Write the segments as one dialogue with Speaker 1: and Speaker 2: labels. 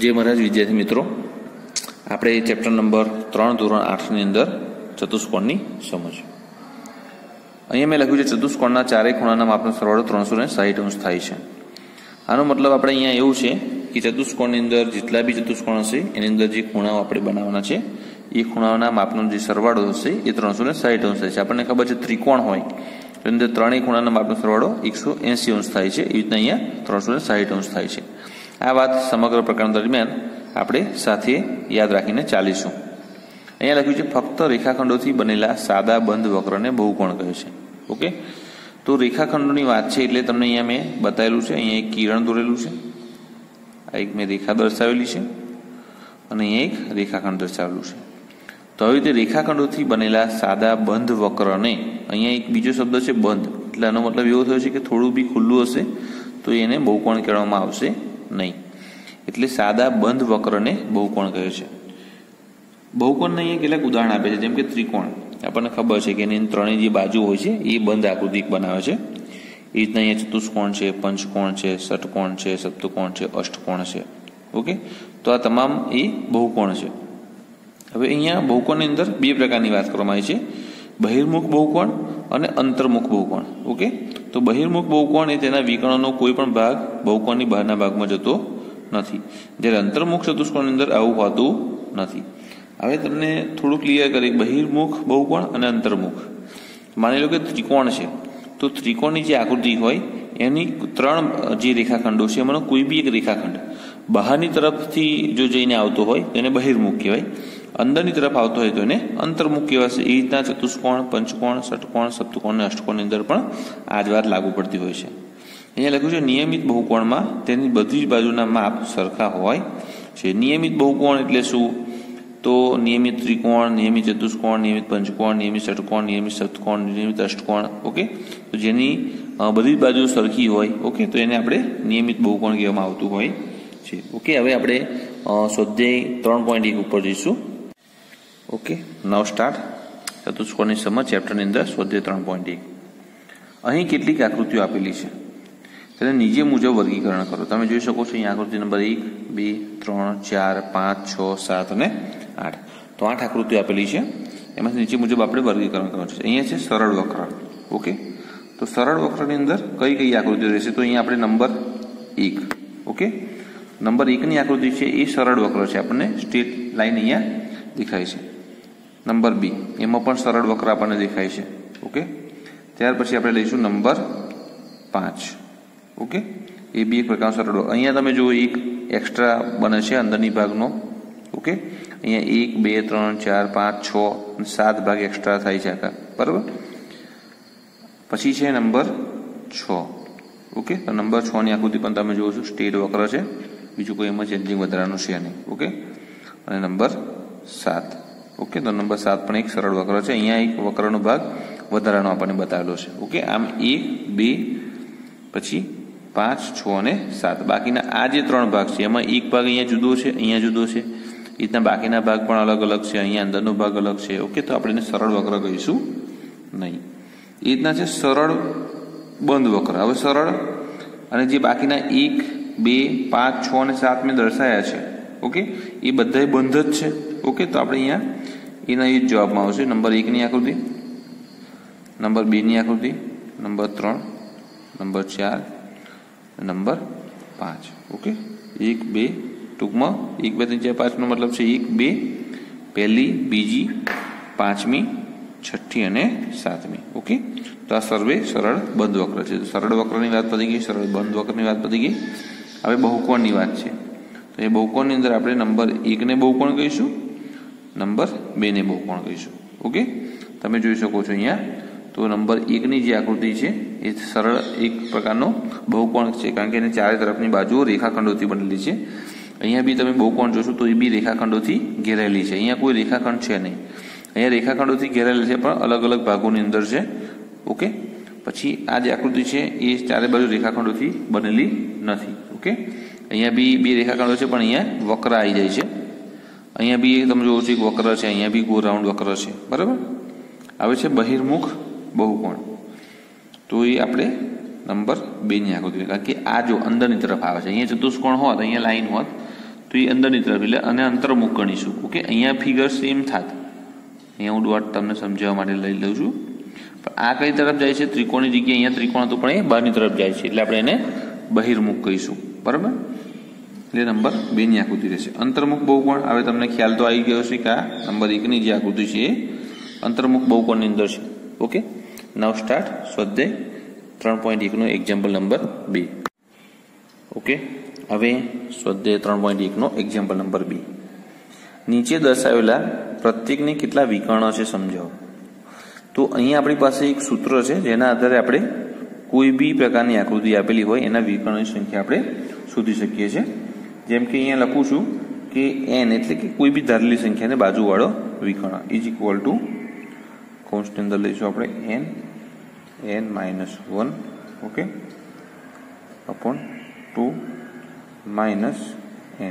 Speaker 1: जय महाराज विद्यार्थी मित्रों, આપણે ચેપ્ટર નંબર 3 ધોરણ 8 ની અંદર ચતુષ્કોણની સમજ। અહીંયા મેં લખ્યું છે ચતુષ્કોણના ચારેય ખૂણાના માપનો સરવાળો 360 અંશ થાય છે। આનો મતલબ આપણે અહીંયા એવું છે કે ચતુષ્કોણની અંદર જેટલા બી ચતુષ્કોણ હશે એની અંદર જે ખૂણાઓ આપણે બનાવવાના છે એ ખૂણાઓના માપનો જે સરવાળો હશે એ 360 અંશ થાય છે। આપણને ખબર છે ત્રિકોણ હોય તો અંદર ત્રણેય ખૂણાના માપનો સરવાળો 180 અંશ થાય છે, એ રીતના અહીંયા 360 અંશ થાય છે। આ વાત સમગ્ર પ્રકરણ દરમિયાન આપણે સાથે યાદ રાખીને ચાલીશું। અહીંયા લખ્યું છે ફક્ત રેખાખંડોથી બનેલા સાદા બંધ વક્રને બહુકોણ કહે છે। ઓકે, તો રેખાખંડોની વાત છે એટલે તમને અહીંયા મેં બતાવેલું છે। અહીંયા એક કિરણ દોરેલું છે, આ એક મેં રેખા દર્શાવેલી છે અને અહીંયા એક રેખાખંડ દર્શાવેલું છે। તો આવી રીતે રેખાખંડોથી બનેલા સાદા બંધ વક્રને અહીંયા એક બીજો શબ્દ છે બંધ, એટલે આનો મતલબ એવો થયો છે કે થોડું બી ખુલ્લું હશે તો એને બહુકોણ કહેવામાં આવશે નહીં, એટલે સાદા બંધ વક્રને બહુકોણ કહે છે। બહુકોણના અહીંયા કેટલાક ઉદાહરણ આપે છે, જેમ કે ત્રિકોણ આપણને ખબર છે કે એની ત્રણેય જે બાજુ હોય છે એ બંધ આકૃતિ બનાવે છે। એ રીતના અહીંયા ચતુષ્કોણ છે, પંચકોણ છે, ષટકોણ છે, સપ્તકોણ છે, અષ્ટકોણ છે। ઓકે, તો આ તમામ એ બહુકોણ છે। હવે અહીંયા બહુકોણની અંદર બે પ્રકારની વાત કરવામાં આવી છે, બહિર્મુખ બહુકોણ અને અંતર્મુખ બહુકોણ। ઓકે, તો બહિર્મુખ બહુકોણ એ તેના વિકર્ણનો કોઈ પણ ભાગ બહુકોણની બહારના ભાગમાં જતો નથી, જ્યારે અંતર્મુખ ચતુષ્કોણની અંદર આવું હોતું નથી। હવે તમને થોડું ક્લિયર કરી, બહિર્મુખ બહુકોણ અને અંતર્મુખ। માની લો કે ત્રિકોણ છે, તો ત્રિકોણની જે આકૃતિ હોય એની ત્રણ જે રેખાખંડો છે એમાંનો કોઈ બી એક રેખાખંડ બહારની તરફથી જો જઈને આવતો હોય તો એને બહિર્મુખ કહેવાય, અંદરની તરફ આવતો હોય તો એને અંતર્મુખ કહેવાશે। એ રીતના ચતુષ્કોણ, પંચકોણ, ષટકોણ, સપ્તકોણ અને અષ્ટકોણની અંદર પણ આ જ વાત લાગુ પડતી હોય છે। અહીંયા લખ્યું છે નિયમિત બહુકોણમાં તેની બધી જ બાજુના માપ સરખા હોય છે। નિયમિત બહુકોણ એટલે શું? તો નિયમિત ત્રિકોણ, નિયમિત ચતુષ્કોણ, નિયમિત પંચકોણ, નિયમિત ષટકોણ, નિયમિત સપ્તકોણ, નિયમિત અષ્ટકોણ। ઓકે, તો જેની બધી જ બાજુ સરખી હોય, ઓકે, તો એને આપણે નિયમિત બહુકોણ કહેવામાં આવતું હોય છે। ઓકે, હવે આપણે સ્વાધ્યાય 3.1 ઉપર જઈશું। ઓકે, નાઉ સ્ટાર્ટ ચતુષ્કોણની સમજ ચેપ્ટરની અંદર સ્વાધ્યાય 3.1। અહીં કેટલીક આકૃતિઓ આપેલી છે, તેને નીચે મુજબ વર્ગીકરણ કરો। તમે જોઈ શકો છો અહીંયા આકૃતિ નંબર 1, 2, 3, 4, 5, 6, 7 અને 8, તો 8 આકૃતિઓ આપેલી છે, એમાંથી નીચે મુજબ આપણે વર્ગીકરણ કરવાનું છે। અહીંયા છે સરળ વક્ર। ઓકે, તો સરળ વક્રની અંદર કઈ કઈ આકૃતિઓ રહેશે? તો અહીંયા આપણે નંબર 1, ઓકે, નંબર 1ની આકૃતિ છે એ સરળ વક્ર છે, આપણને સ્ટ્રેટ લાઈન અહીંયા દેખાય છે। નંબર 2 એમાં પણ સરળ વક્ર આપણને દેખાય છે। ઓકે, ત્યાર પછી આપણે લઈશું નંબર 5। ઓકે, એ બી એક પ્રકારનો સરળ વક્ર। અહીંયા તમે જુઓ એક એક્સ્ટ્રા બને છે અંદરની ભાગનો। ઓકે, અહીંયા 1, 2, 3, 4, 5, 6, 7 ભાગ એક્સ્ટ્રા થાય છે આખા, બરાબર। પછી છે નંબર 6। ઓકે, તો નંબર 6 ની આકૃતિ પણ તમે જુઓ છો સ્ટ્રેટ વક્ર છે, બીજું કોઈ એમાં ચેન્જિંગ વધારાનું છે નહીં। ઓકે, અને નંબર 7। ઓકે, તો નંબર 7 પણ એક સરળ વક્ર છે, અહીંયા એક વક્રનો ભાગ વધારાનો આપણને બતાવેલો છે। ઓકે, આમ 1, 2, પછી 5, 6 અને 7, બાકીના આ જે 3 ભાગ છે એમાં એક ભાગ અહીંયા જુદો છે, અહીંયા જુદો છે, એ રીતના બાકીના ભાગ પણ અલગ અલગ છે, અહીંયા અંદરનો ભાગ અલગ છે। ઓકે, તો આપણે એને સરળ વક્ર કહીશું નહીં। એ રીતના છે સરળ બંધ વક્ર। હવે સરળ અને જે બાકીના 1, 2, 5, 6 અને 7 મેં દર્શાયા છે, ઓકે, એ બધા બંધ જ છે। ઓકે, તો આપણે અહીંયા એના એ જ જવાબમાં આવશે નંબર 1ની આકૃતિ, નંબર 2ની આકૃતિ, નંબર 3, નંબર 4, નંબર 5। ઓકે, 1, 2, ટૂંકમાં 1, 2, 3, 4, 5 નો મતલબ છે 1, 2, પહેલી, બીજી, પાંચમી, છઠ્ઠી અને સાતમી। ઓકે, તો આ સર્વે સરળ બંધ વક્ર છે। તો સરળ વક્રની વાત પતી ગઈ, સરળ બંધ વક્રની વાત પતી ગઈ। હવે બહુકોણની વાત છે, તો એ બહુકોણની અંદર આપણે નંબર 1ને બહુકોણ કહીશું, નંબર 2ને બહુકોણ કહીશું। ઓકે, તમે જોઈ શકો છો અહીંયા, તો નંબર 1ની જે આકૃતિ છે એ સરળ એક પ્રકારનો બહુકોણ છે, કારણ કે એને ચારે તરફની બાજુઓ રેખાખંડોથી બનેલી છે। અહીંયા બી તમે બહુકોણ જોશો તો એ બી રેખાખંડોથી ઘેરાયેલી છે, અહીંયા કોઈ રેખાખંડ છે નહીં, અહીંયા રેખાખંડોથી ઘેરાયેલી છે પણ અલગ અલગ ભાગોની અંદર છે। ઓકે, પછી આ જે આકૃતિ છે એ ચારે બાજુ રેખાખંડોથી બનેલી નથી। ઓકે, અહીંયા બી બે રેખાખંડો છે પણ અહીંયા વક્ર આવી જાય છે, અહીંયા બી તમે જોવો છો એક વક્ર છે, અહીંયા બી ગોળ રાઉન્ડ વક્ર છે, બરાબર। હવે છે બહિર્મુખ બહુકોણ, તો એ આપણે નંબર 2ની આકૃતિ, કારણ કે આ જો અંદરની તરફ આવે છે, અહીંયા ચતુષ્કોણ હોત, અહીંયા લાઈન હોત, તો તો એ અંદરની તરફ એટલે અને અંતર્મુખ ગણીશું. ઓકે, અહીંયા ફિગર સેમ થાત. અહીંયા હું ડોટ તમને સમજાવવા માટે લઈ લઉં છું. પણ આ કઈ તરફ જાય છે? ત્રિકોણની જગ્યાએ અહીંયા ત્રિકોણ હતું પણ એ બહારની તરફ જાય છે એટલે આપણે એને બહિર્મુખ કહીશું. બરાબર, એટલે નંબર 2 ની આકૃતિ રહેશે. અંતર્મુખ બહુકોણ, હવે તમને ખ્યાલ તો આવી ગયો છે કે આ નંબર 1 ની જે આકૃતિ છે એ અંતર્મુખ બહુકોણની અંદર છે. ઓકે, નાઉ સ્ટાર્ટ સ્વાધ્યાય 3.1 નો એક્ઝામ્પલ નંબર 2. ઓકે, હવે સ્વાધ્યાય 3.1 નો એક્ઝામ્પલ નંબર 2. નીચે દર્શાવેલા પ્રત્યેકને કેટલા વિકર્ણ છે સમજાવો. તો અહીંયા આપણી પાસે એક સૂત્ર છે જેના આધારે આપણે કોઈ બી પ્રકારની આકૃતિ આપેલી હોય એના વિકર્ણની સંખ્યા આપણે શોધી શકીએ છીએ. જેમ કે અહીંયા લખું છું કે n એટલે કે કોઈ બી ધારેલી સંખ્યાને બાજુવાળો વિકર્ણ ઇઝ ઇક્વલ ટુ કૌંસની અંદર લઈશું આપણે n -1 okay upon 2 minus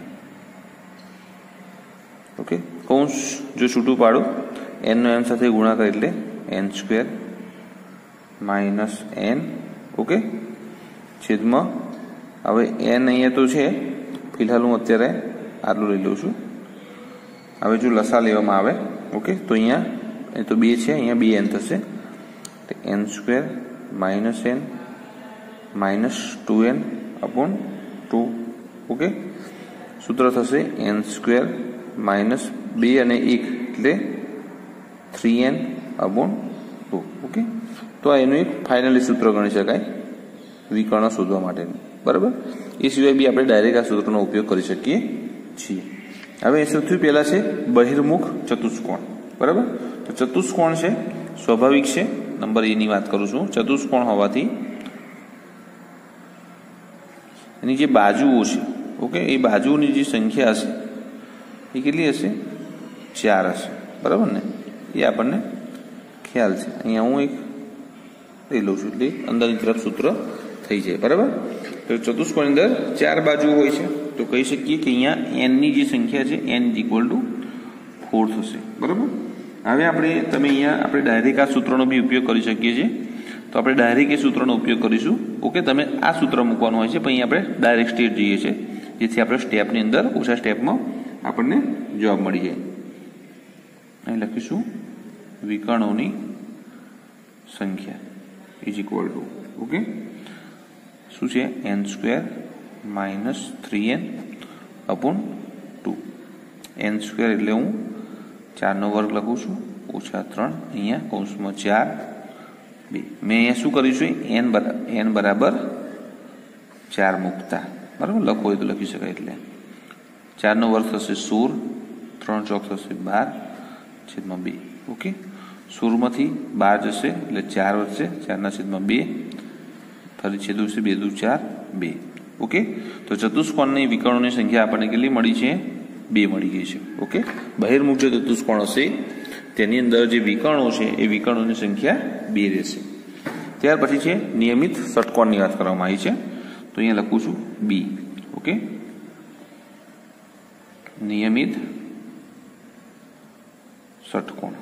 Speaker 1: n. Okay, કૌંસ જો છૂટું પાડું n નો m સાથે ગુણાકાર એટલે n² માઇનસ n. ઓકે, છેદમાં હવે n અહીંયા તો છે, ફિલહાલ હું અત્યારે આટલું લઈ લઉં છું. હવે જો લસા લેવામાં આવે ઓકે તો અહીંયા એ તો 2 છે, અહીંયા 2n થશે n² minus n minus 2n upon 2. Okay, સૂત્ર થશે n² માઇનસ 2 અને 1 એટલે 3n અપોન 2. ઓકે, તો આ એનું એક ફાઇનલી સૂત્ર ગણી શકાય વિકર્ણ શોધવા માટેનું. બરાબર, એ સિવાય બી આપણે ડાયરેક્ટ આ સૂત્રનો ઉપયોગ કરી શકીએ છીએ. હવે સૌથી પહેલા છે બહિર્મુખ ચતુષ્કોણ. બરાબર, તો ચતુષ્કોણ છે સ્વાભાવિક છે, નંબર એ ની વાત કરું છું. ચતુષ્કોણ હોવાથી એની જે બાજુઓ છે ઓકે એ બાજુની જે સંખ્યા હશે એ કેટલી હશે? 4 હશે. બરાબર ને, એ આપણને ખ્યાલ છે. અહીંયા હું એક લઈ લઉં છું એટલે અંદરની તરફ સૂત્ર થઈ જાય. બરાબર, તો ચતુષ્કોણની અંદર 4 બાજુઓ હોય છે તો કહી શકીએ કે અહીંયા n ની જે સંખ્યા છે n ઇક્વલ ટુ 4 થશે. બરાબર, હવે તમે અહીંયા આપણે ડાયરેક્ટ આ સૂત્રનો બી ઉપયોગ કરી શકીએ છીએ. તો આપણે ડાયરેક્ટ એ સૂત્રનો ઉપયોગ કરીશું. ઓકે, તમે આ સૂત્ર મૂકવાનું હોય છે પણ અહીંયા આપણે ડાયરેક્ટ સ્ટેપ જઈએ છીએ જેથી આપણે સ્ટેપની અંદર ઓછા સ્ટેપમાં આપણને જવાબ મળી જાય. અહીં લખીશું વિકર્ણોની સંખ્યા ઇઝ ઇક્વલ ટુ ઓકે શું છે n² minus 3n upon 2. n² એટલે હું 4 નો વર્ગ લખું છું ઓછા 3 અહીંયા કૌંસમાં 4 2. મેં અહીંયા શું કર્યું છે n બરાબર 4 મૂકતા. બરાબર, લખો હોય તો લખી શકાય. એટલે 4 નો વર્ગ થશે 16, 3 ચોક થશે 12 છેદમાં 2. ઓકે, 16 માંથી 12 જશે એટલે 4 વધશે, 4 ના છેદમાં 2 ફરી છેદ ઉડશે 2 દુ 4 2. ઓકે, તો ચતુષ્કોણની વિકર્ણોની સંખ્યા આપણને કેટલી મળી છે? 2 મળી ગઈ છે. ઓકે, બહિર્મુખ જે ચતુષ્કોણ હશે તેની અંદર જે વિકર્ણો છે એ વિકર્ણોની સંખ્યા 2 રહેશે. ત્યાર પછી છે નિયમિત ષટકોણની વાત કરવામાં આવી છે તો અહીંયા લખું છું b. ઓકે, નિયમિત ષટકોણ.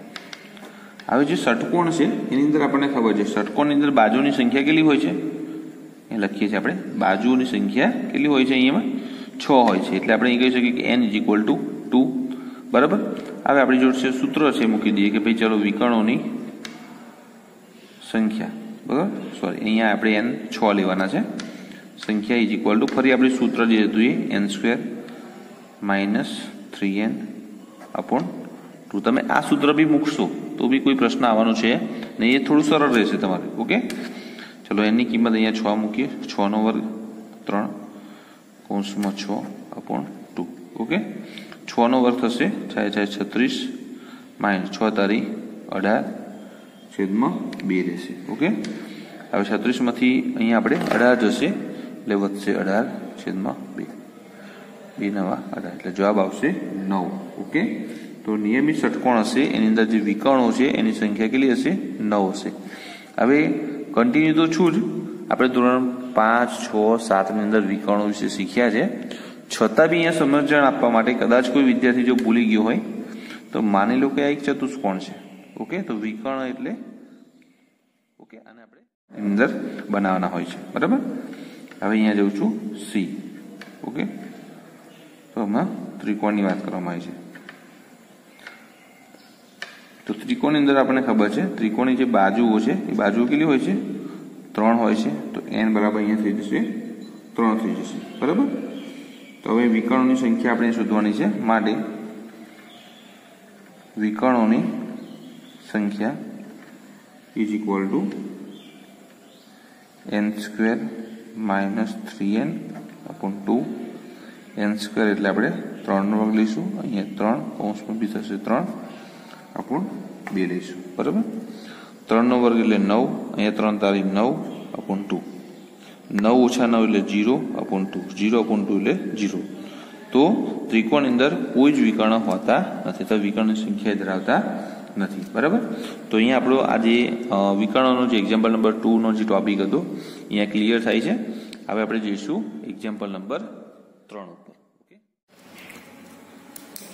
Speaker 1: હવે જે ષટકોણ છે એની અંદર આપણને ખબર છે ષટકોણની અંદર બાજુની સંખ્યા કેટલી હોય છે? એ લખીએ છીએ આપણે બાજુઓની સંખ્યા કેટલી હોય છે? અહીંયામાં 6 હોય છે એટલે આપણે એ કહી શકીએ કે n ઇઝ ઇક્વલ ટુ 2. બરાબર, હવે આપણી જોડે સૂત્ર છે મૂકી દઈએ કે ભાઈ ચલો વિકર્ણોની સંખ્યા બરાબર સોરી અહીંયા આપણે n 6 લેવાના છે. સંખ્યા ઇઝ ઇક્વલ ટુ ફરી આપણે સૂત્ર જે હતું એ n² માઇનસ 3n અપોન 2. તમે આ સૂત્ર બી મૂકશો તો બી કોઈ પ્રશ્ન આવવાનો છે નહીં, એ થોડું સરળ રહેશે તમારે. ઓકે, ચલો એની કિંમત અહીંયા 6 મૂકીએ 6 નો વર્ગ 3 કૌંસમાં 6 અપોન 2. ઓકે, 6 નો વર્ગ થશે 36 માઇનસ 6 તારી 18 છેદમાં 2 રહેશે. ઓકે, હવે 36 માંથી અહીંયા આપણે 18 જશે એટલે વધશે 18 છેદમાં 2 2 નવા 18 એટલે જવાબ આવશે 9. ઓકે, તો નિયમિત ષટકોણ હશે એની અંદર જે વિકર્ણો છે એની સંખ્યા કેટલી હશે? 9 હશે. હવે કન્ટિન્યુ તો છું જ, આપણે ધોરણ 5, 6, 7 ની અંદર વિકર્ણો વિશે શીખ્યા છે. છતાં બી અહીંયા સમજણ આપવા માટે કદાચ કોઈ વિદ્યાર્થી જો ભૂલી ગયો હોય તો માની લો કે આ એક ચતુષ્કોણ છે. ઓકે, તો વિકર્ણ એટલે ઓકે આને આપણે એની અંદર બનાવવાના હોય છે. બરાબર, હવે અહીંયા જઉં છું C. ઓકે, તો આમાં ત્રિકોણની વાત કરવામાં આવી છે. તો ત્રિકોણની અંદર આપણને ખબર છે ત્રિકોણની જે બાજુઓ છે એ બાજુઓ કેટલી હોય છે? 3 હોય છે. તો n બરાબર અહીંયા થઈ જશે 3 થઈ જશે. બરાબર. તો હવે વિકર્ણોની સંખ્યા આપણે શોધવાની છે. માટે વિકર્ણોની સંખ્યા is equal two n² minus 3n upon 2. n² એટલે આપણે 3 નો વર્ગ લઈશું. અહીંયા 3 કૌંસમાં બી થશે 3 અપોન 2 લઈશું. બરાબર. 3 નો વર્ગ એટલે 9. અહીંયા 3 તારી 9 અપોન 2. 9 ઓછા 9 એટલે 0 અપોન 2. 0 અપોન 2 એટલે 0. તો ત્રિકોણની અંદર કોઈ જ વિકર્ણ હોતા નથી, તો વિકર્ણની સંખ્યા ધરાવતા નથી. બરાબર. તો અહીંયા આપણો આજે વિકર્ણોનો જે એક્ઝામ્પલ નંબર 2 નો જે ટોપિક હતો અહીંયા ક્લિયર થાય છે. હવે આપણે જઈશું એક્ઝામ્પલ નંબર 3 ઉપર.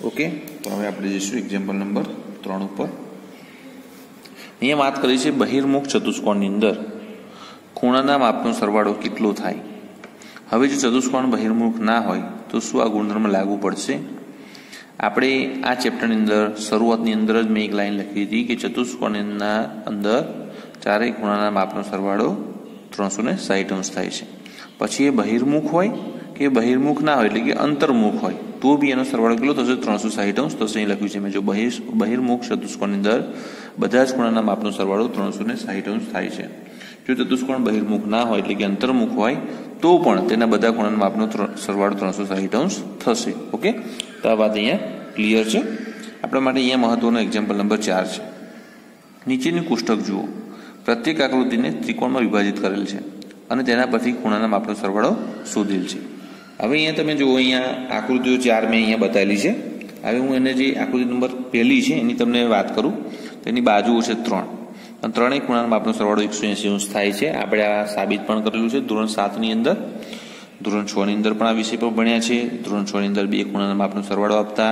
Speaker 1: ઓકે. તો હવે આપણે જઈશું એક્ઝામ્પલ નંબર 3 ઉપર. અહીંયા વાત કરી છે બહિર્મુખ ચતુષ્કોણની અંદર ખૂણાના માપનો સરવાળો કેટલો થાય. હવે જો ચતુષ્કોણ બહિર્મુખ ના હોય તો શું આ ગુણધર્મ લાગુ પડશે? આપણે આ ચેપ્ટરની અંદર શરૂઆતની અંદર જ મેં એક લાઈન લખી હતી કે ચતુષ્કોણના અંદર ચારેય ખૂણાના માપનો સરવાળો 360 અંશ થાય છે. પછી એ બહિર્મુખ હોય કે બહિર્મુખ ના હોય એટલે કે અંતર્મુખ હોય તો બી એનો સરવાળો કેટલો થશે? 360 અંશ થશે. અહીં લખ્યું છે મેં, જો બહિર્મુખ ચતુષ્કોણની અંદર બધા જ ખૂણાના માપનો સરવાળો 360 અંશ થાય છે. જો ચતુષ્કોણ બહિર્મુખ ના હોય એટલે કે અંતર્મુખ હોય તો પણ તેના બધા ખૂણાના માપનો સરવાળો 360 અંશ થશે. ઓકે. તો આ વાત અહીંયા ક્લિયર છે. આપણા માટે અહીંયા મહત્વનો એક્ઝામ્પલ નંબર 4 છે. નીચેની કોષ્ટક જુઓ. પ્રત્યેક આકૃતિને ત્રિકોણમાં વિભાજિત કરેલ છે અને તેના પરથી ખૂણાના માપનો સરવાળો શોધેલ છે. હવે અહીંયા તમે જુઓ, અહીંયા આકૃતિઓ 4 મેં અહીંયા બતાવેલી છે. હવે હું એને જે આકૃતિ નંબર 1 છે એની તમને વાત કરું. તેની બાજુઓ છે 3 અને ત્રણેય ખૂણાના માપનો સરવાળો 180 અંશ થાય છે. આપણે આ સાબિત પણ કરેલું છે ધોરણ 7 ની અંદર. ધોરણ 6 ની અંદર પણ આ વિષય પર ભણ્યા છે. ધોરણ 6 ની અંદર 2 ખૂણાના માપનો સરવાળો આપતા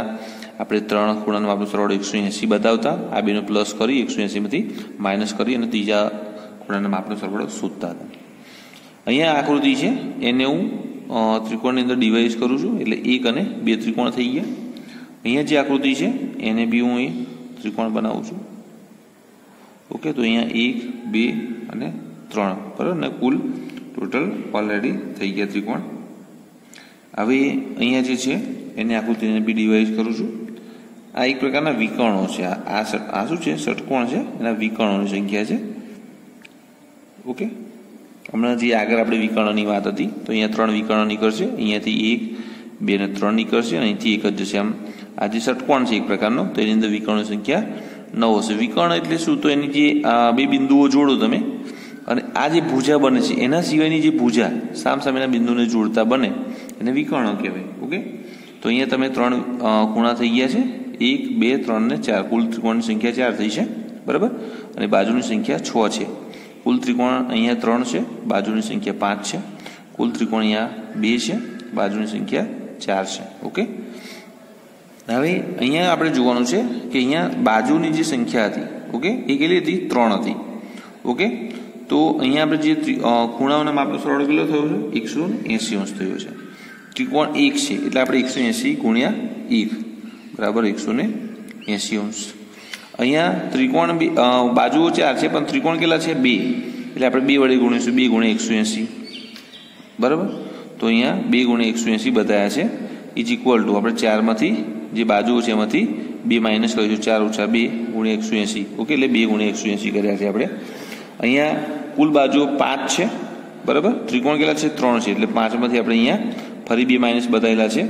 Speaker 1: આપણે 3 ખૂણાના માપનો સરવાળો 180 બતાવતા, આ બેનો પ્લસ કરી 180 માંથી માઇનસ કરી અને ત્રીજા ખૂણાના માપનો સરવાળો શોધતા હતા. અહીંયા આકૃતિ છે એને હું ત્રિકોણની અંદર ડિવાઇડ કરું છું એટલે 1 અને 2 ત્રિકોણ થઈ ગયા. અહીંયા જે આકૃતિ છે એને બી હું એ ત્રિકોણ બનાવું છું. ઓકે. તો અહીંયા 1, 2 અને 3 બરાબર ને કુલ ટોટલ ઓલરેડી થઈ ગયા ત્રિકોણ. હવે અહીંયા જે છે એને આકૃતિને બી ડિવાઇડ કરું છું. આ એક પ્રકારના વિકર્ણો છે. આ શું છે? ષટકોણ છે. એના વિકર્ણોની સંખ્યા છે. ઓકે. હમણાં જે આગળ આપણે વિકર્ણની વાત હતી તો અહીંયા 3 વિકર્ણ નીકળશે. અહીંયાથી 1, 2 અને 3 નીકળશે અને અહીંથી 1 જ જશે. આમ આ જે ષટકોણ છે એક પ્રકારનો, તો એની અંદર વિકર્ણની સંખ્યા 9 હશે. વિકર્ણ એટલે શું? તો એની જે 2 બિંદુઓ જોડો તમે અને આ જે ભુજા બને છે એના સિવાયની જે ભુજા સામસામેના બિંદુને જોડતા બને એને વિકર્ણ કહેવાય. ઓકે. તો અહીંયા તમે 3 ખૂણા થઈ ગયા છે. 1, 2, 3 ને 4. કુલ ત્રિકોણની સંખ્યા 4 થઈ છે. બરાબર. અને બાજુની સંખ્યા 6 છે. કુલ ત્રિકોણ અહીંયા 3 છે, બાજુની સંખ્યા 5 છે. કુલ ત્રિકોણ અહીંયા 2 છે, બાજુની સંખ્યા 4 છે. ઓકે. હવે અહીંયા આપણે જોવાનું છે કે અહીંયા બાજુની જે સંખ્યા હતી, ઓકે, એ કેટલી હતી? 3 હતી. ઓકે. તો અહીંયા આપણે જે ખૂણાઓના માપનો સરવાળો કેટલો થયો છે? 180 અંશ થયો છે. ત્રિકોણ 1 છે એટલે આપણે 180 ગુણ્યા 1 બરાબર 180 અંશ. અહીંયા ત્રિકોણ બાજુઓ 4 છે પણ ત્રિકોણ કેટલા છે? 2. એટલે આપણે 2 વડે ગુણીશું. 2 ગુણ્યા 180 બરાબર. તો અહીંયા 2 ગુણ્યા 180 બતાવ્યા છે. ઇઝ ઇક્વલ ટુ આપણે 4 માંથી જે બાજુઓ છે એમાંથી 2 માઇનસ કરીશું. 4 ઓછા 2 ગુણ્યા 180. ઓકે. એટલે 2 ગુણ્યા 180 કર્યા છે આપણે. અહીંયા કુલ બાજુઓ 5 છે. બરાબર. ત્રિકોણ કેટલા છે? 3 છે. એટલે 5 માંથી આપણે અહીંયા ફરી 2 માઇનસ બતાવેલા છે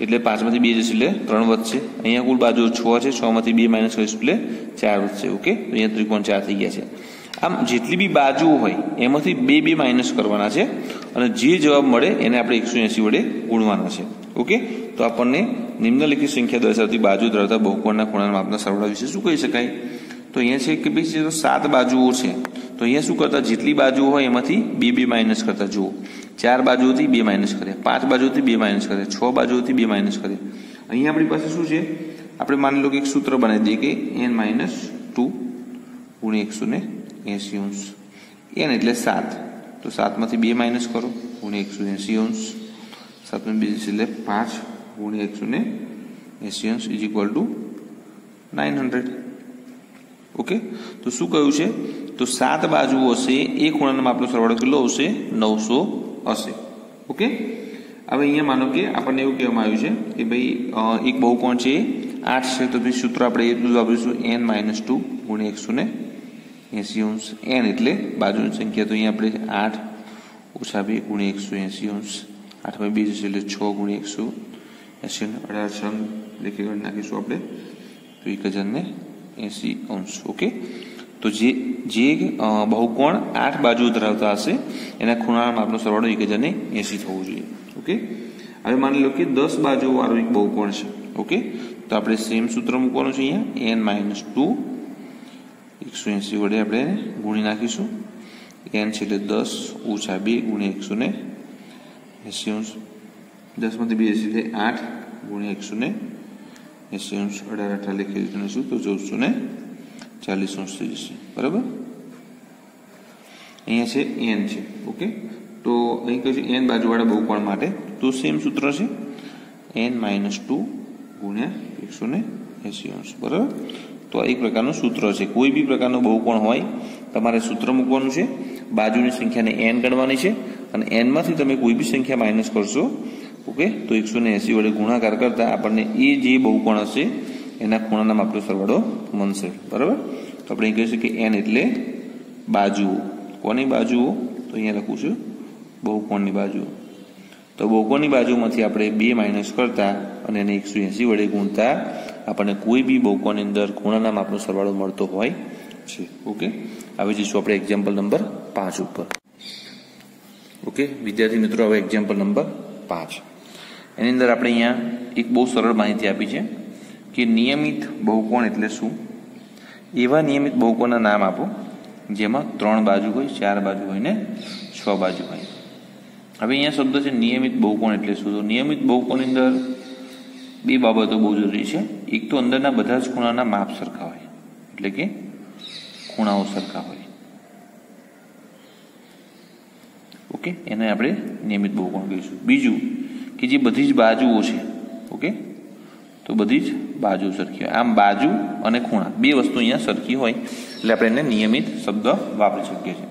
Speaker 1: એટલે 5 માંથી 2 જશે એટલે 3 વધશે. અહીંયા કુલ બાજુઓ 6 છે. 6 માંથી 2 માઇનસ કરીશું એટલે 4 વધશે. ઓકે. તો અહીંયા ત્રિકોણ 4 થઈ ગયા છે. આમ જેટલી બી બાજુઓ હોય એમાંથી 2 માઇનસ કરવાના છે અને જે જવાબ મળે એને આપણે 180 વડે ગુણવાના છે. ઓકે. તો આપણને નિમ્નલિખિત સંખ્યા દર્શાવતી બાજુ ધરાવતા બહુકોણના ખૂણાના માપના સરવાળા વિશે શું કહી શકાય? તો અહીંયા છે કે ભાઈ 7 બાજુઓ છે. તો અહીંયા શું કરતા? જેટલી બાજુઓ હોય એમાંથી 2 માઇનસ કરતા. જુઓ, 4 બાજુઓથી 2 માઇનસ કર્યા, 5 બાજુઓથી 2 માઇનસ કર્યા, 6 બાજુઓથી 2 માઇનસ કર્યા. અહીંયા આપણી પાસે શું છે? આપણે માની લો કે એક સૂત્ર બનાવી દઈએ કે n-2 ગુણ્યા 180 અંશ. n એટલે 7. તો 7 માંથી 2 માઇનસ કરો ગુણ્યા 180 અંશ. 7 માંથી 2 એટલે 5 ગુણ્યા 180 અંશ ઇઝ ઇક્વલ ટુ 900. ઓકે, તો શું કહ્યું છે? તો 7 બાજુઓ હશે, એ ખૂણાના માપનો સરવાળો કેટલો આવશે? 900 હશે. ઓકે, હવે અહીંયા માનો કે આપણને એવું કહેવામાં આવ્યું છે કે ભાઈ એક બહુકોણ છે 8 છે, તો પછી સૂત્ર આપણે એટલું જ વાપરીશું n-2 ગુણ્યા 180 અંશ. n એટલે બાજુની સંખ્યા, તો અહીંયા આપણે 8 ઓછા 2 ગુણ્યા 180 અંશ. 8 માં 2 જશે એટલે 6 ગુણ્યા 180, 18 લેખે કરી નાખીશું આપણે, તો 1080 અંશ. ઓકે, તો જે બહુકોણ 8 બાજુ ધરાવતા હશે એના ખૂણાના માપનો સરવાળો 1080 થવો જોઈએ. ઓકે, હવે માની લો કે 10 બાજુ વાળો એક બહુકોણ છે. ઓકે, તો આપણે સેમ સૂત્ર મૂકવાનું છે અહીંયા, n-2 180 વડે આપણે ગુણી નાખીશું. n છે એટલે 10 ઓછા 2 ગુણ્યા 180 અંશ. 10 માંથી 2 એટલે 8 ગુણ્યા 180 અંશ. 18 લખી દીધું તો 1440 અંશ થઈ જશે. બરાબર, અહીંયા છે n છે. ઓકે, તો અહીં કહ્યું છે n બાજુવાળા બહુકોણ માટે, તો સેમ સૂત્ર છે n-2 ગુણ્યા 180 અંશ. બરાબર, તો આ એક પ્રકારનું સૂત્ર છે. કોઈ બી પ્રકારનું બહુકોણ હોય તમારે સૂત્ર મૂકવાનું છે, બાજુની સંખ્યાને n ગણવાની છે, અને n માંથી તમે કોઈ બી સંખ્યા માઇનસ કરશો. ઓકે, તો 180 વડે ગુણાકાર કરતા આપણને એ જે બહુકોણ હશે એના ખૂણાના માપનો સરવાળો મળશે. બરાબર, તો આપણે કહી શકીએ કે n એટલે બાજુઓ. કોની બાજુઓ? તો અહીંયા લખું છું બહુકોણની બાજુઓ. તો બહુકોણની બાજુમાંથી આપણે 2 માઇનસ કરતા અને એને 180 વડે ગુણતા આપણને કોઈ બી બહુકોણની અંદર ખૂણાના માપનો સરવાળો મળતો હોય છે. ઓકે, હવે જઈશું આપણે એક્ઝામ્પલ નંબર 5 ઉપર. ઓકે વિદ્યાર્થી મિત્રો, હવે એક્ઝામ્પલ નંબર 5, એની અંદર આપણે અહીંયા એક બહુ સરળ માહિતી આપી છે કે નિયમિત બહુકોણ એટલે શું. એવા નિયમિત બહુકોણના નામ આપો જેમાં 3 બાજુ હોય, 4 બાજુ હોય ને 6 બાજુ હોય. હવે અહીંયા શબ્દ છે નિયમિત બહુકોણ એટલે શું. તો નિયમિત બહુકોણની અંદર 2 બાબતો બહુ જરૂરી છે. એક તો અંદરના બધા જ ખૂણાના માપ સરખા હોય, એટલે કે ખૂણાઓ સરખા હોય. ઓકે, એને આપણે નિયમિત બહુકોણ કહીશું. બીજું કે જે બધી જ બાજુઓ છે, ઓકે, તો બધી જ બાજુ સરખી હોય. આમ બાજુ અને ખૂણા 2 વસ્તુ અહીંયા સરખી હોય એટલે આપણે એને નિયમિત શબ્દ વાપરી શકીએ છીએ.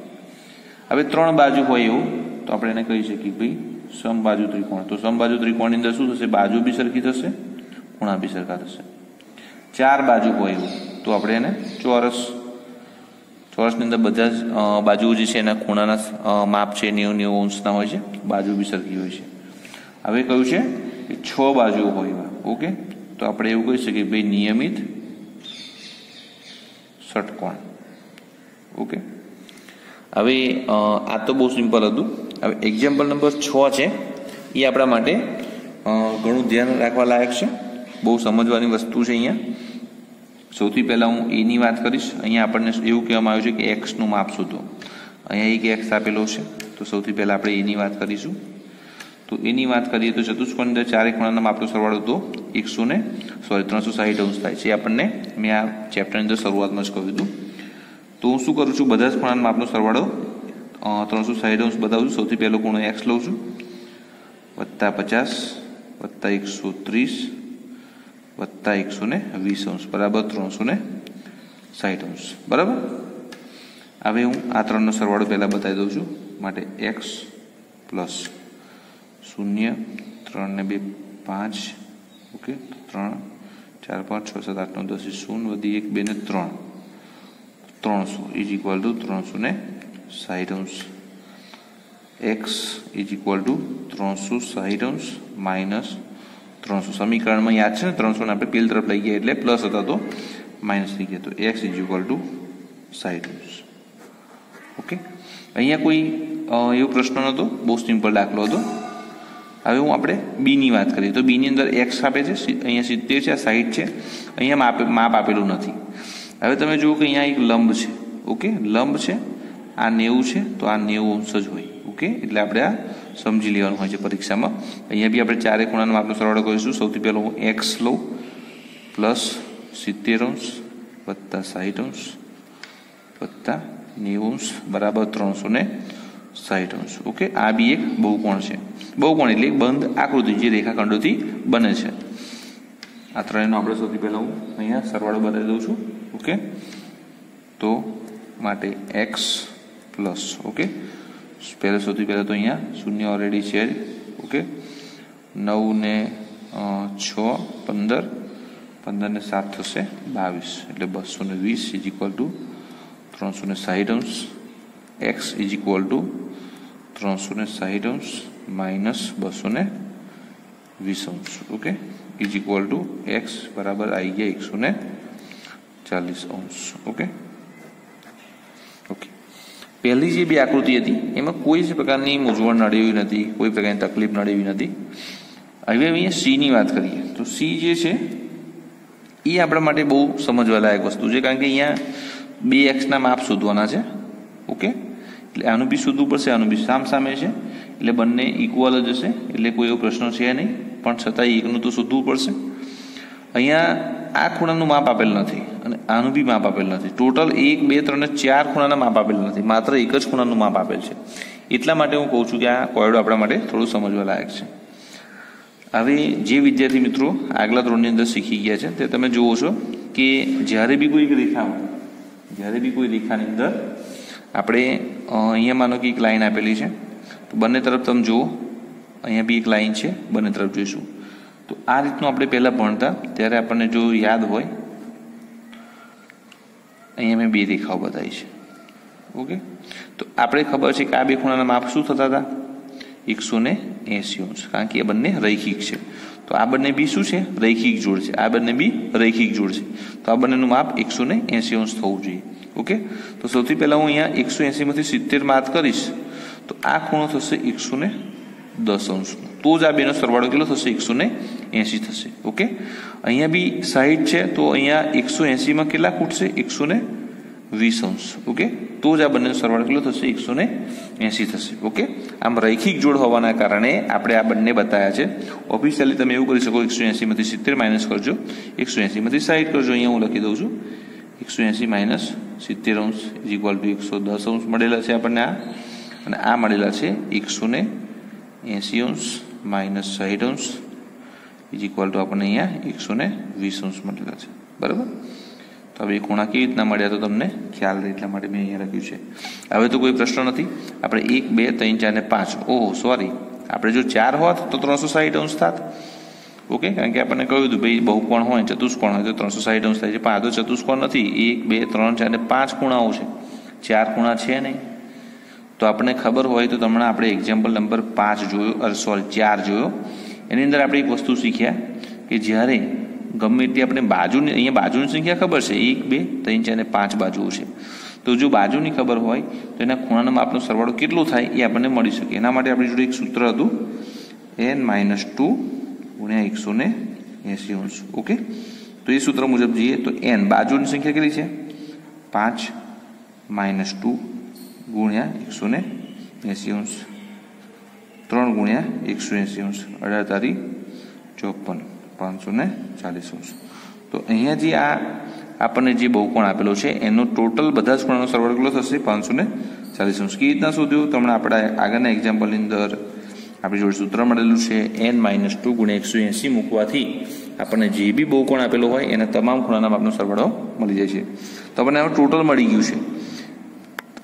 Speaker 1: હવે 3 બાજુ હોય એવું તો આપણે એને કહી શકીએ ભાઈ સમબાજુ ત્રિકોણ. તો સમબાજુ ત્રિકોણની અંદર શું થશે? બાજુ બી સરખી થશે, ખૂણા બી સરખા થશે. 4 બાજુ હોય એવું તો આપણે એને ચોરસ. ચોરસની અંદર બધા જ બાજુઓ જે છે એના ખૂણાના માપ છે 90 અંશના હોય છે, બાજુ બી સરખી હોય છે. હવે કયું છે કે 6 બાજુઓ હોય એવા. ઓકે, તો આપણે એવું કહી શકીએ ભાઈ નિયમિત ષટકોણ. ઓકે, હવે આ તો બહુ સિમ્પલ હતું. હવે એક્ઝામ્પલ નંબર 6 છે, એ આપણા માટે ઘણું ધ્યાન રાખવા લાયક છે, બહુ સમજવાની વસ્તુ છે. અહીંયા સૌથી પહેલાં હું એની વાત કરીશ. અહીંયા આપણને એવું કહેવામાં આવ્યું છે કે એક્સનું માપ શોધો. અહીંયા એક એક્સ આપેલો છે, તો સૌથી પહેલાં આપણે એની વાત કરીશું. તો એની વાત કરીએ તો ચતુષ્કોણની અંદર 4 ખૂણાના માપનો સરવાળો તો 360 અંશ થાય છે. આપણને મેં આ ચેપ્ટરની અંદર શરૂઆતમાં જ કહ્યું હતું. તો હું શું કરું છું? બધા જ ખૂણાના માપનો સરવાળો 360 અંશ બતાવું છું. સૌથી પહેલો ખૂણો એક્સ લઉં છું, +50 +130 +120 અંશ બરાબર 360 અંશ. બરાબર, હવે હું આ 3નો સરવાળો પહેલા બતાવી દઉં છું. માટે x પ્લસ 0 3 ને 2 5, ઓકે, 3 4 5 6 7 8 9 10 0 વધી 1 2 ને 3 300 ઇઝ ઇક્વલ ટુ 360 અંશ. x ઇઝ ઇક્વલ ટુ 360 અંશ માઇનસ 300. સમીકરણમાં યાદ છે ને 300 ને આપણે પેલી તરફ લઈ ગયા એટલે પ્લસ હતા તો માઇનસ થઈ ગયા, તો x ઇઝ ઇક્વલ ટુ 60 અંશ. ઓકે, અહીંયા કોઈ એવો પ્રશ્ન નહોતો, બહુ સિમ્પલ દાખલો હતો. હવે હું આપણે બી ની વાત કરીએ તો બી ની અંદર એક્સ આપે છે, અહીંયા 70 છે, આ 60 છે, અહીંયા માપ આપેલું નથી. હવે તમે જુઓ કે અહીંયા એક લંબ છે. ઓકે, લંબ છે, આ 90 છે, તો આ 90 અંશ જ હોય. ઓકે, એટલે આપણે આ સમજી લેવાનું હોય છે પરીક્ષામાં. અહીંયા બી આપણે 4 ખૂણાનો માપનો સરવાળો કરીશું. સૌથી પહેલો હું એક્સ લઉં પ્લસ 70 અંશ વત્તા 60 અંશ વત્તા 90 અંશ બરાબર 360 60 અંશ. ઓકે, આ બી એક બહુકોણ છે. બહુકોણ એટલે બંધ આકૃતિ જે રેખાખંડોથી બને છે. આ ત્રણેયનો આપણે સૌથી પહેલા હું અહીંયા સરવાળો બતાવી દઉં છું. ઓકે, તો માટે x પ્લસ, ઓકે, પહેલા સૌથી પહેલા તો અહીંયા શૂન્ય ઓલરેડી છે જ. ઓકે, 9 ને 6 15, 15 ને 7 થશે 22, એટલે 220 ઇઝ ઇક્વલ ટુ 360 અંશ. x ઇઝ ઇક્વલ ટુ 360 અંશ માઇનસ 220 અંશ. Okay, is equal two x બરાબર આવી ગયા 140 અંશ. ઓકે, ઓકે, પહેલી જે બે આકૃતિ હતી એમાં કોઈ જ પ્રકારની મૂંઝવણ નડી એવી નથી, કોઈ પ્રકારની તકલીફ નડી એવી નથી. હવે અહીંયા સી ની વાત કરીએ તો સી જે છે એ આપણા માટે બહુ સમજવા લાયક વસ્તુ છે, કારણ કે અહીંયા બે એક્સના માપ શોધવાના છે. ઓકે, એટલે આનું બી શોધવું પડશે, આનું બી સામે છે, એટલે બંને ઇક્વલ જ હશે, એટલે કોઈ એવો પ્રશ્ન છે નહીં, પણ છતાંય એકનું તો શોધવું પડશે. અહીંયા આ ખૂણાનું માપ આપેલ નથી અને આનું બી માપ આપેલ નથી. ટોટલ 1 2 3 અને 4 ખૂણાના માપ આપેલ નથી, માત્ર એક જ ખૂણાનું માપ આપેલ છે. એટલા માટે હું કહું છું કે આ કોયડો આપણા માટે થોડું સમજવા લાયક છે. હવે જે વિદ્યાર્થી મિત્રો આગલા ધોરણની અંદર શીખી ગયા છે તે તમે જુઓ છો કે જ્યારે બી કોઈ રેખાની અંદર આપણે અહીંયા માનો કે એક લાઈન આપેલી છે, તો બંને તરફ તમે જુઓ, અહીંયા બી એક લાઈન છે, બંને તરફ જોઈશું. તો આ રીતનું આપણે પહેલાં ભણતા ત્યારે આપણને જો યાદ હોય, અહીંયા મેં બે રેખાઓ બતાવી છે. ઓકે, તો આપણે ખબર છે કે આ બે ખૂણાના માપ શું થતા હતા? 180 અંશ, કારણ કે એ બંને રૈખિક છે. તો આ બંને બી શું છે? રૈખિક જોડ છે. આ બંને બી રૈખિક જોડ છે, તો આ બંનેનું માપ 180 અંશ થવું જોઈએ. ઓકે, તો સૌથી પહેલાં હું અહીંયા 180 માંથી 70 બાદ કરીશ તો આ ખૂણો થશે 110 અંશનો. તો જ આ બેનો સરવાળો કેટલો થશે? 180 થશે. ઓકે, અહીંયા બી 60 છે, તો અહીંયા 180માં કેટલા ખૂટશે? 120 અંશ. ઓકે, તો જ આ બંનેનો સરવાળો કેટલો થશે? 180 થશે. ઓકે, આમ રૈખિક જોડ હોવાના કારણે આપણે આ બંને બતાવ્યા છે. ઓફિશિયલી તમે એવું કરી શકો, 180 માંથી 70 માઇનસ કરજો, 180 માંથી 60 કરજો. અહીંયા હું લખી દઉં છું 180 માઇનસ 70 અંશ ઇઝ ઇક્વલ ટુ 110 અંશ મળેલા છે આપણને આ, અને આ મળેલા છે 180 અંશ માઇનસ 60 અંશ ઇઝ ઇક્વલ ટુ આપણને અહીંયા 120 અંશ મળેલા છે. બરાબર? તો હવે ખૂણા કેવી રીતના મળ્યા તો તમને ખ્યાલ રહે એટલા માટે મેં અહીંયા લખ્યું છે. હવે તો કોઈ પ્રશ્ન નથી. આપણે 1 2 3 4 ને 5, ઓહ સોરી, આપણે જો 4 હોત તો 360 અંશ થાત. ઓકે, કારણ કે આપણને કહ્યું હતું ભાઈ બહુકોણ હોય, ચતુષ્કોણ હોય તો 360 અંશ થાય છે, પણ આ તો ચતુષ્કોણ નથી. 1 2 3 4 ને 5 ખૂણાઓ છે, 4 ખૂણા છે નહીં. તો આપણને ખબર હોય તો તમને આપણે એક્ઝામ્પલ નંબર 5 જોયો, સોરી 4 જોયો. એની અંદર આપણે એક વસ્તુ શીખ્યા કે જ્યારે ગમે તે આપણે બાજુની, અહીંયા બાજુની સંખ્યા ખબર છે 1 2 3 4 ને 5 બાજુઓ છે, તો જો બાજુની ખબર હોય તો એના ખૂણાના માપનો સરવાળો કેટલો થાય એ આપણને મળી શકે. એના માટે આપણી જોડે એક સૂત્ર હતું, n-2 ગુણ્યા 180 અંશ. ઓકે, તો એ સૂત્ર મુજબ જઈએ તો n બાજુની સંખ્યા કેટલી છે? 5 -2 ગુણ્યા 180 અંશ, 3 ગુણ્યા 180 અંશ, 18 તારી 54, 540 અંશ. તો અહીંયા જે આ આપણને જે બહુકોણ આપેલો છે એનો ટોટલ બધા જ ખૂણાનો સરવાળો કેટલો થશે? 540 અંશ. કેવી રીતના શોધ્યું? તમને આપણે આગળના એક્ઝામ્પલની અંદર આપણી જોડે સૂત્ર મળેલું છે, n-2 ગુણ્યા 180 મૂકવાથી આપણને જે બી બહુકોણ આપેલો હોય એના તમામ ખૂણાના માપનો સરવાળો મળી જાય છે. તો આપણને આનું ટોટલ મળી ગયું છે.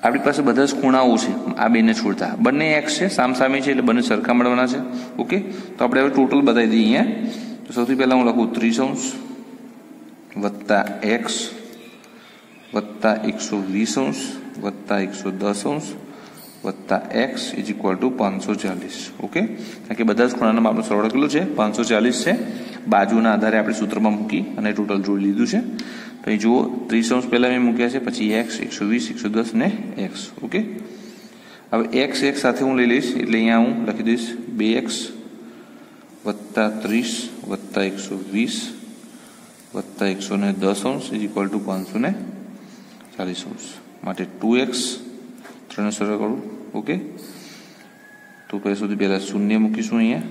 Speaker 1: આપણી પાસે બધા જ ખૂણાઓ છે આ બેને છોડતા, બંને એક્સ છે, સામસામે છે, એટલે બંને સરખા મળવાના છે. ઓકે, તો આપણે હવે ટોટલ બતાવી દઈએ અહીંયા. તો સૌથી પહેલાં હું લખું 30 અંશ વત્તા એક્સ વત્તા 120 અંશ વત્તા 110 અંશ વત્તા x is equal two 540. Okay, કારણ કે બધા જ ખૂણાના માપનો સરવાળો કેટલો છે? 540 છે. બાજુના આધારે આપણે સૂત્રમાં મૂકી અને ટોટલ જોડી લીધું છે. તો અહીં જુઓ 30 અંશ પહેલાં મેં મૂક્યા છે, પછી એક્સ 120 110 ને એક્સ. ઓકે, હવે એક્સ સાથે હું લઈ લઈશ, એટલે અહીંયા હું લખી દઈશ 2x વત્તા 30 વત્તા 120 વત્તા 110 અંશ ઇઝ ઇક્વલ ટુ 540 અંશ. માટે 2x 3 સરળ કરું. ઓકે, તો પહેલાં સૌથી પહેલાં શૂન્ય મૂકીશું અહીંયા,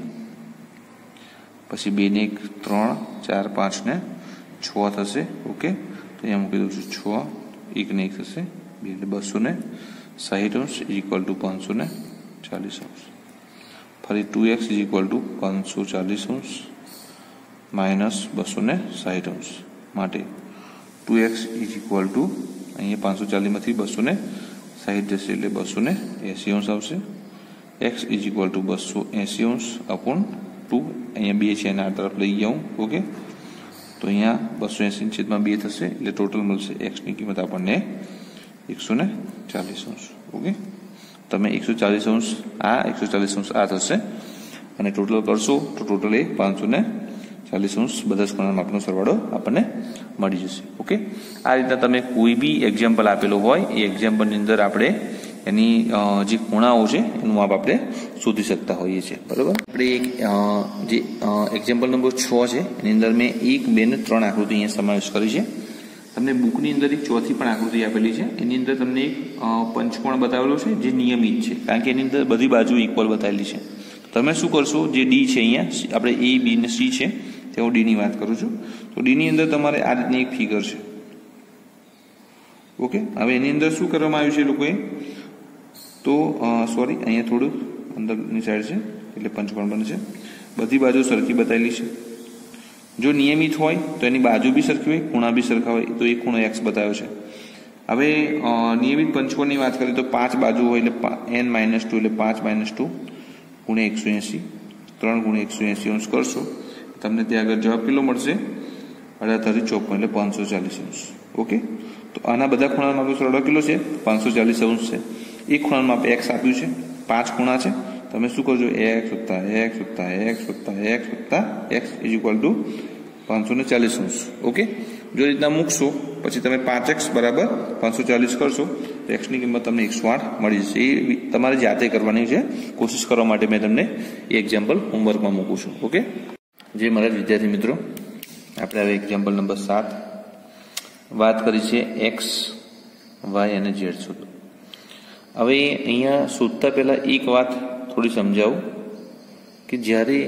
Speaker 1: પછી 2 ને 1 3 4 5 ને 6 થશે. ઓકે, તો અહીંયા મૂકી દઉં છું 6, 1 ને 1 થશે 2 એટલે 260 ઇઝ ઇક્વલ ટુ 540 ફરી 2x is equal two 540 minus 260 માટે 2x ઇઝ ઇક્વલ ટુ અહીંયા 540માંથી 260 જશે એટલે 280 આવશે. x is equal two 280 upon 2 અહીંયા 2 છે એના આ તરફ લઈ જાઉં. ઓકે, તો અહીંયા 280/2 થશે એટલે ટોટલ મળશે એક્સની કિંમત આપણને 140 ઓકે, તમે 140 આ 140 આ થશે અને ટોટલ કરશો તો ટોટલ એ 540 બધા જ ખૂણાના માપનો સરવાળો આપણને મળી જશે. ઓકે, આ રીતના તમે કોઈ બી એક્ઝામ્પલ આપેલો હોય એ એક્ઝામ્પલની અંદર આપણે એની જે ખૂણાઓ છે એનું માપ આપણે શોધી શકતા હોઈએ છીએ. બરાબર, આપણે એક જે એક્ઝામ્પલ નંબર 6 છે એની અંદર મેં 1, 2 ને 3 આકૃતિ અહીંયા સમાવેશ કરી છે. તમને બુકની અંદર એક ચોથી પણ આકૃતિ આપેલી છે. એની અંદર તમને એક પંચકોણ બતાવેલો છે જે નિયમિત છે, કારણ કે એની અંદર બધી બાજુ ઇક્વલ બતાવેલી છે. તમે શું કરશો, જે ડી છે અહીંયા આપણે એ, બી ને સી છે તે હું ડી ની વાત કરું છું. તો ડી ની અંદર તમારે આ રીતની એક ફિગર છે. ઓકે, હવે એની અંદર શું કરવામાં આવ્યું છે લોકોએ, તો સોરી અહીંયા થોડું અંદરની સાઈડ છે એટલે પંચકોણ બને છે. બધી બાજુ સરખી બતાવેલી છે. જો નિયમિત હોય તો એની બાજુ બી સરખી હોય, ખૂણા બી સરખા હોય, તો એ ખૂણો એક્સ બતાવ્યો છે. હવે નિયમિત પંચકોણની વાત કરીએ તો 5 બાજુ હોય એટલે n-2 એટલે 5 - 2 ગુણ્યા 180 3 ગુણ્યા 180 કરશો તમને ત્યાં આગળ જવાબ કેટલો મળશે, 5854 એટલે 540. ઓકે, તો આના બધા ખૂણાનો માપ સરવાળો કેટલો છે, 540 છે. એક ખૂણાનું માપ x આપ્યું છે, 5 ખૂણા છે. તમે શું કરજો, x + x + x + x + x is equal two 540. Okay, જો રીતના મૂકશો પછી તમે 5x બરાબર 540 કરશો તો x ની કિંમત તમને 108 મળી જશે. એ તમારે જાતે કરવાની છે. કોશિશ કરવા માટે મેં તમને એ એક્ઝામ્પલ હોમવર્કમાં મૂકું છું. ઓકે, જે મારા વિદ્યાર્થી મિત્રો, આપણે હવે એક્ઝામ્પલ નંબર 7 વાત કરી છે x, y અને z શોધો. હવે અહીંયા શોધતા પહેલા એક વાત થોડી સમજાવું કે જ્યારે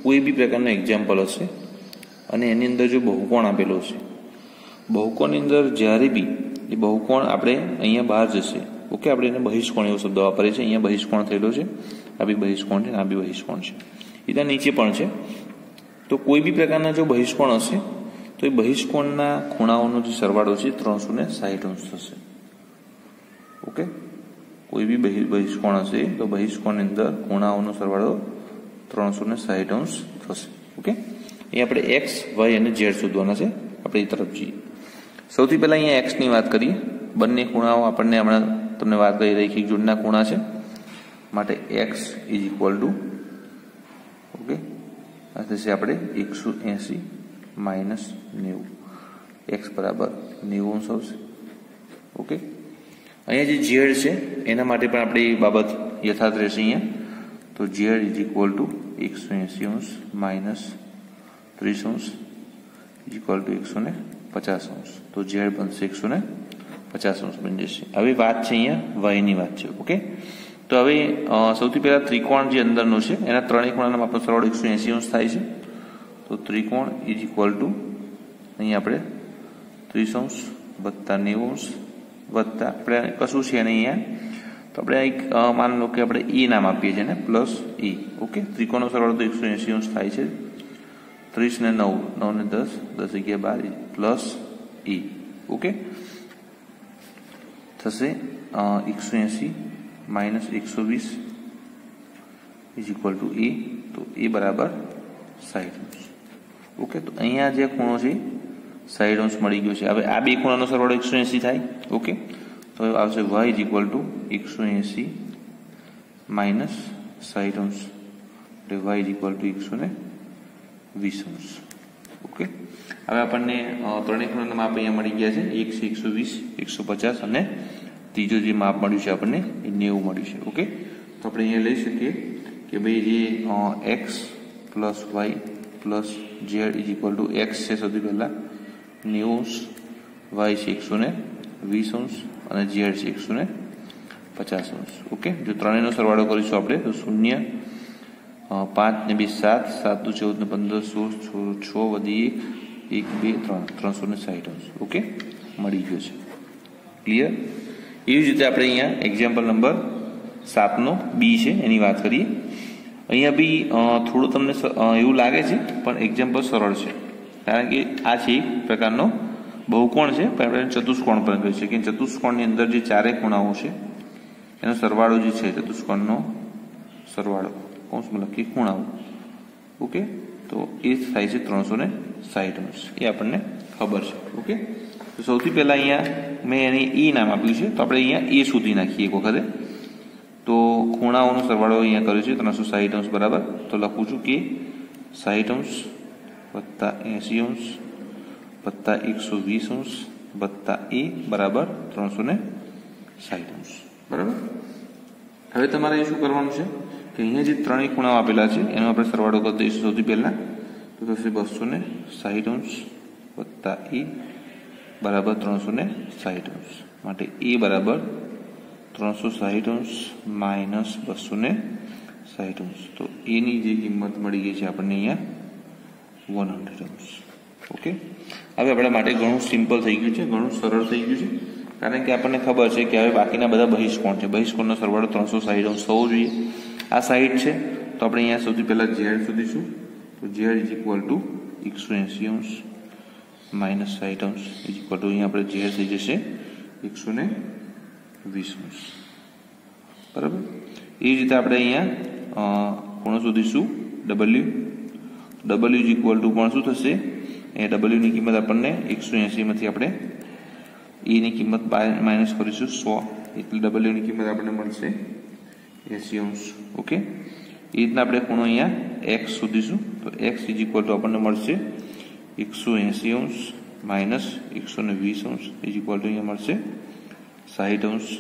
Speaker 1: કોઈ બી પ્રકારનો એક્ઝામ્પલ હશે અને એની અંદર જો બહુકોણ આપેલો છે, બહુકોણની અંદર જ્યારે બી એ બહુકોણ આપણે અહીંયા બહાર જશે. ઓકે, આપણે એને બહિષ્કોણ એવો શબ્દ વાપરીએ છીએ. અહીંયા બહિષ્કોણ થયેલો છે, આ બી બહિષ્કોણ છે, આ બી બહિષ્કોણ છે, એના નીચે પણ છે. તો કોઈ બી પ્રકારના જો બહિષ્કોણ હશે તો એ બહિષ્કોણના ખૂણાઓનો જે સરવાળો છે 360 થશે. ઓકે, કોઈ બી બહિષ્કોણ હશે તો બહિષ્કોણની અંદર ખૂણાઓનો સરવાળો 360 થશે. ઓકે, અહીં આપણે x, y અને z શોધવાના છે. આપણે એ તરફ જઈએ. સૌથી પહેલા અહીંયા x ની વાત કરીએ. બંને ખૂણાઓ આપણને હમણાં તમને વાત કરી રેખિક જોડના ખૂણા છે માટે x is equal two okay આ થશે આપણે 180 માઇનસ 90, x બરાબર 90 આવશે. ઓકે, અહીંયા જે z છે એના માટે પણ આપણે એ બાબત યથાર્થ રહેશે. અહીંયા તો z is equal two 180 minus 30 is equal two 150. તો z બનશે 150 બની જશે. હવે વાત છે અહીંયા y ની વાત છે. ઓકે, તો હવે સૌથી પહેલા ત્રિકોણ જે અંદરનો છે એના ત્રણેય ખૂણાના માપનો સરવાળો 180 થાય છે. તો ત્રિકોણ ઇઝ ઇક્વલ ટુ અહીંયા આપણે 30 વત્તા 90 વત્તા આપણે કશું છે ને અહીંયા તો આપણે એક માન લો કે આપણે e નામ આપીએ છીએ ને પ્લસ e. ઓકે, ત્રિકોણનો સરવાળો તો 180 થાય છે. 30 ને 9, 9 ને 10, 10 × 12 પ્લસ e. ઓકે, થશે 180 માઇનસ 120 ઇઝ ઇક્વલ ટુ એ. તો એ બરાબર 60. ઓકે, તો અહીંયા જે ખૂણો છે 60 મળી ગયો છે. હવે આ બે ખૂણાનો સરવાળો 180 થાય. ઓકે, તો આવશે y is equal two 180 minus 60 એટલે y is equal two 120. Okay, હવે આપણને ત્રણેય ખૂણાના માપ અહીંયા મળી ગયા છે. એક છે 120, 150 અને ત્રીજો જે માપ મળ્યું છે આપણને એ 90 મળ્યું છે. ઓકે, તો આપણે અહીંયા લઈ શકીએ કે ભાઈ જે x plus y plus z is equal two x છે સૌથી પહેલા 90, y છે 120 અને z છે 150. ઓકે, જો ત્રણેયનો સરવાળો કરીશું આપણે તો 0, 5 ને 2 7, 7 દુ 14 ને 15, 16, 6 વધી 1, 1, 2, 3, 360. ઓકે, મળી ગયો છે. ક્લિયર? એવી જ રીતે આપણે અહીંયા એક્ઝામ્પલ નંબર 7નો બી છે એની વાત કરીએ. અહીંયા બી થોડું તમને એવું લાગે છે પણ એક્ઝામ્પલ સરળ છે, કારણ કે આ છે એક પ્રકારનો બહુકોણ છે, પણ આપણે ચતુષ્કોણ પણ કહી શકીએ. ચતુષ્કોણની અંદર જે ચારેય ખૂણાઓ છે એનો સરવાળો જે છે, ચતુષ્કોણનો સરવાળો કૌંસમાં લખીએ ખૂણાઓ. ઓકે, તો એ થાય છે 360 અંશ, એ આપણને ખબર છે. ઓકે, તો સૌથી પહેલા અહીંયા મેં એને ઈ નામ આપ્યું છે, તો આપણે અહીંયા એ સુધી નાખીએ એક વખતે. તો ખૂણાઓનો સરવાળો અહીંયા કર્યો છે 360 અંશ બરાબર, તો લખું છું કે 60 અંશ વત્તા 80 અંશ વત્તા 120 અંશ વત્તા એ બરાબર 360 અંશ બરાબર. હવે તમારે શું કરવાનું છે કે અહીંયા જે ત્રણેય ખૂણાઓ આપેલા છે એનો આપણે સરવાળો કરી દઈશું સૌથી પહેલા. તો થશે 260 અંશ વત્તા એ બરાબર 360 અંશ. માટે એ બરાબર 360 અંશ માઇનસ 260 અંશ. તો એની જે કિંમત મળી ગઈ છે આપણને અહીંયા 100 અંશ. ઓકે, હવે આપણા માટે ઘણું સિમ્પલ થઈ ગયું છે, ઘણું સરળ થઈ ગયું છે, કારણ કે આપણને ખબર છે કે હવે બાકીના બધા બહિષ્કોણ છે, બહિષ્કોણનો સરવાળો 360 અંશ થવો જોઈએ. આ સાઈડ છે તો આપણે અહીંયા સૌથી પહેલા ઝેડ શોધીશું. તો ઝેડ ઇઝ ઇક્વલ ટુ 180 અંશ માઇનસ 60 અંશ ઇઝ ઇક્વલ ટુ અહીંયા આપણે ઝેડ થઈ જશે 120 અંશ બરાબર. એ રીતે આપણે અહીંયા ખૂણો શોધીશું W. W is equal two પણ શું થશે, એ ડબલ્યુની કિંમત આપણને 180 માંથી આપણે એની કિંમત માઇનસ કરીશું 100, એટલે ડબલ્યુની કિંમત આપણને મળશે 80 અંશ. ઓકે, એ રીતના આપણે ખૂણો અહીંયા એક્સ શોધીશું. તો એક્સ ઇઝ ઇક્વલ ટુ આપણને મળશે 180 અંશ માઇનસ 120 અંશ ઇઝ ઇક્વલ ટુ અહીંયા મળશે 60 અંશ.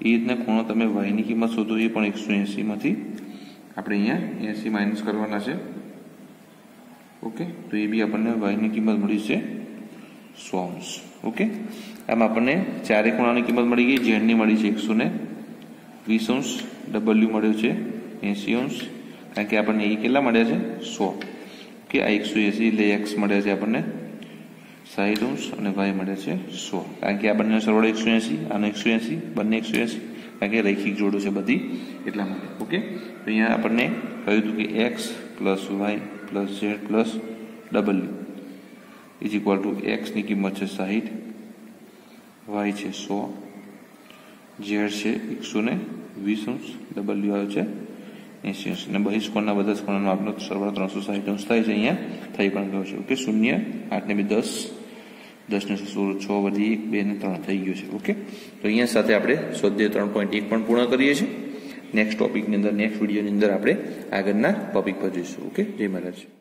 Speaker 1: એ રીતના ખૂણો તમે વાયની કિંમત શોધો, એ પણ 180 માંથી આપણે અહીંયા 80 માઇનસ કરવાના છે. ઓકે, તો એ બી આપણને વાયની કિંમત મળી છે 100 અંશ. ઓકે, આમ આપણને ચારે ખૂણાની કિંમત મળી ગઈ. ઝેડની મળી છે 120 અંશ, ડબલ્યુ મળ્યો છે 80 અંશ, કારણ કે આપણને એ કેટલા મળ્યા છે 100. ઓકે, આ 180 એટલે એક્સ મળ્યા છે આપણને 60 અંશ અને વાય મળ્યા છે 100, કારણ કે આ બંનેનો સરવાળો 180, આનો 180, બંને 180, કારણ કે રૈખિક જોડો છે બધી એટલા માટે. ઓકે, તો અહીંયા આપણને કહ્યું હતું કે X plus Y plus Z plus W is equal to એક્સની કિંમત છે 60, વાય છે 100, ઝેડ છે 120 અંશ, ડબલ્યુ આવ્યો છે 80 અંશ, અને બહિષ્કોણના બધા જ ખૂણાનો આપણો સરવાળો 360 અંશ થાય છે. અહીંયા થઈ પણ ગયો છે. ઓકે, 0, 8 ને 2 10, 10 ને 16, 6 વધી 1, 2 ને 3 થઈ ગયું છે. ઓકે, તો અહીંયા સાથે આપણે સ્વાધ્યાય 3.1 પણ પૂર્ણ કરીએ છીએ. નેક્સ્ટ ટોપિકની અંદર, નેક્સ્ટ વિડીયોની અંદર આપણે આગળના ટોપિક પર જઈશું. ઓકે, જય મહારાજ.